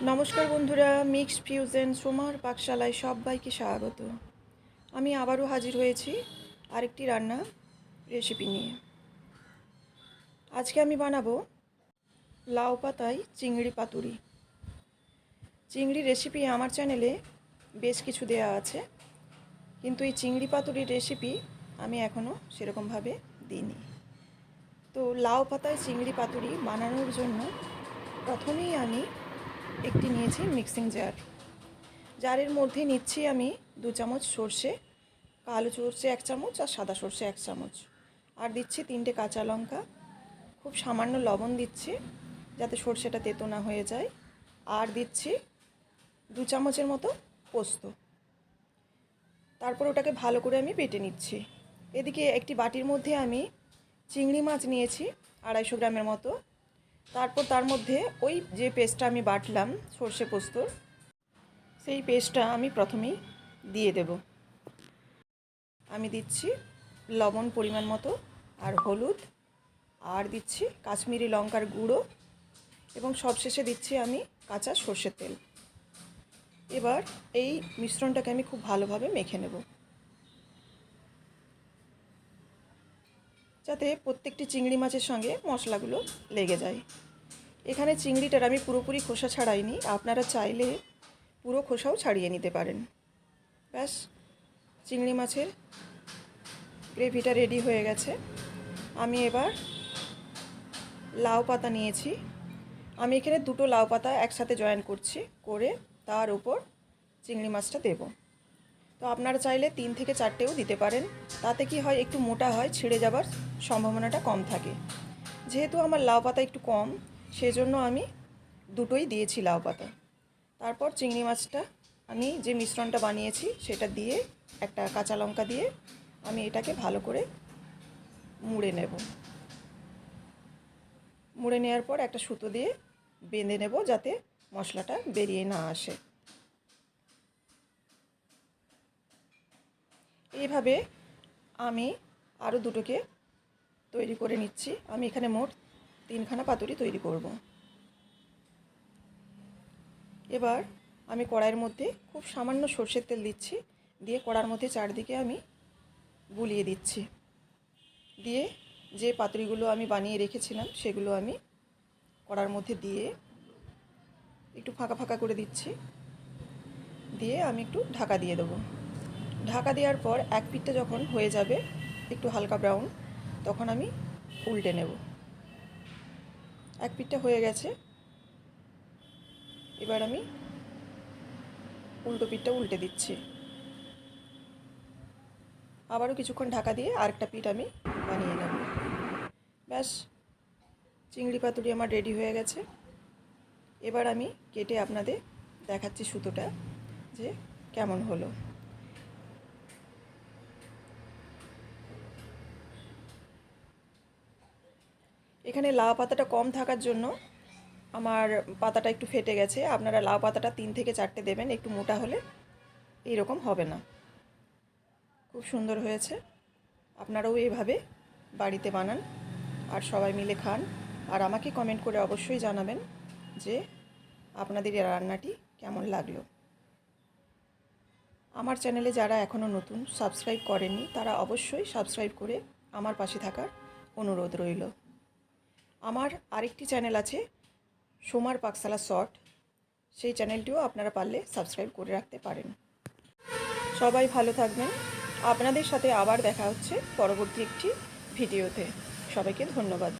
নমস্কার বন্ধুরা, mixed fusion সোমার পাকশালায় সবাইকে স্বাগত। আমি আবারও হাজির হয়েছি আরেকটি রান্না রেসিপি নিয়ে। আজকে আমি বানাবো লাউ পাতায় চিংড়ি পাতুরি। চিংড়ি রেসিপি আমার চ্যানেলে বেশ কিছু দেয়া আছে, কিন্তু এই চিংড়ি পাতুরির রেসিপি আমি এখনও সেরকমভাবে দিইনি। তো লাউ পাতায় চিংড়ি পাতুরি বানানোর জন্য প্রথমেই আমি একটি নিয়েছি মিক্সিং জারের মধ্যে নিচ্ছি আমি 2 চামচ সর্ষে, কালো সর্ষে 1 চামচ আর সাদা সর্ষে 1 চামচ, আর দিচ্ছি 3টে কাঁচা লঙ্কা। খুব সামান্য লবণ দিচ্ছি যাতে সর্ষেটা তেতো না হয়ে যায়, আর দিচ্ছি 2 চামচের মতো পোস্ত। তারপর ওটাকে ভালো করে আমি বেটে নিচ্ছি। এদিকে একটি বাটির মধ্যে আমি চিংড়ি মাছ নিয়েছি 250 গ্রামের মতো। তারপর তার মধ্যে ওই যে পেস্টটা আমি বাটলাম সর্ষে পোস্তর, সেই পেস্টটা আমি প্রথমেই দিয়ে দেব। আমি দিচ্ছি লবণ পরিমাণ মতো, আর হলুদ, আর দিচ্ছি কাশ্মীরি লঙ্কার গুঁড়ো, এবং সবশেষে দিচ্ছি আমি কাঁচা সর্ষের তেল। এবার এই মিশ্রণটাকে আমি খুব ভালোভাবে মেখে নেব, যাতে প্রত্যেকটি চিংড়ি মাছের সঙ্গে মশলাগুলো লেগে যায়। এখানে চিংড়িটার আমি পুরোপুরি খোসা ছাড়াইনি, আপনারা চাইলে পুরো খোসাও ছাড়িয়ে নিতে পারেন। ব্যাস, চিংড়ি মাছের গ্রেভিটা রেডি হয়ে গেছে। আমি এবার লাউ পাতা নিয়েছি। আমি এখানে 2টো লাউ পাতা একসাথে জয়েন করছি, করে তার উপর চিংড়ি মাছটা দেব। তো আপনারা চাইলে 3 থেকে 4টেও দিতে পারেন, তাতে কি হয় একটু মোটা হয়, ছিঁড়ে যাবার সম্ভাবনাটা কম থাকে। যেহেতু আমার লাউ পাতা একটু কম, সেজন্য আমি 2টোই দিয়েছি লাউ পাতা। তারপর চিংড়ি মাছটা আমি যে মিশ্রণটা বানিয়েছি সেটা দিয়ে, একটা কাঁচা লঙ্কা দিয়ে আমি এটাকে ভালো করে মুড়ে নেব। মুড়ে নেওয়ার পর একটা সুতো দিয়ে বেঁধে নেব যাতে মশলাটা বেরিয়ে না আসে। এইভাবে আমি আরও 2টোকে তৈরি করে নিচ্ছি। আমি এখানে মোট 3খানা পাতুরি তৈরি করব। এবার আমি কড়াইয়ের মধ্যে খুব সামান্য সর্ষের তেল দিচ্ছি, দিয়ে কড়ার মধ্যে চারদিকে আমি বুলিয়ে দিচ্ছি। দিয়ে যে পাতুরিগুলো আমি বানিয়ে রেখেছিলাম সেগুলো আমি কড়ার মধ্যে দিয়ে একটু ফাঁকা ফাঁকা করে দিচ্ছি। দিয়ে আমি একটু ঢাকা দিয়ে দেবো। ঢাকা দেওয়ার পর এক পিঠটা যখন হয়ে যাবে একটু হালকা ব্রাউন, তখন আমি উল্টে নেব। এক পিঠটা হয়ে গেছে, এবার আমি উল্টো পিঠটা উল্টে দিচ্ছি। আবারও কিছুক্ষণ ঢাকা দিয়ে আরেকটা পিঠ আমি বানিয়ে নেব। ব্যাস, চিংড়ি পাতুরি আমার রেডি হয়ে গেছে। এবার আমি কেটে আপনাদের দেখাচ্ছি সুতোটা যে কেমন হলো। এখানে লাউ পাতাটা কম থাকার জন্য আমার পাতাটা একটু ফেটে গেছে। আপনারা লাউ পাতাটা 3 থেকে 4টে দেবেন, একটু মোটা হলে এইরকম হবে না। খুব সুন্দর হয়েছে। আপনারাও এইভাবে বাড়িতে বানান আর সবাই মিলে খান, আর আমাকে কমেন্ট করে অবশ্যই জানাবেন যে আপনাদের এই রান্নাটি কেমন লাগলো। আমার চ্যানেলে যারা এখনও নতুন, সাবস্ক্রাইব করেননি, তারা অবশ্যই সাবস্ক্রাইব করে আমার পাশে থাকার অনুরোধ রইল। আমার আরেকটি চ্যানেল আছে, সোমার পাকশালা শর্ট, সেই চ্যানেলটিও আপনারা পারলে সাবস্ক্রাইব করে রাখতে পারেন। সবাই ভালো থাকবেন। আপনাদের সাথে আবার দেখা হচ্ছে পরবর্তী একটি ভিডিওতে। সবাইকে ধন্যবাদ।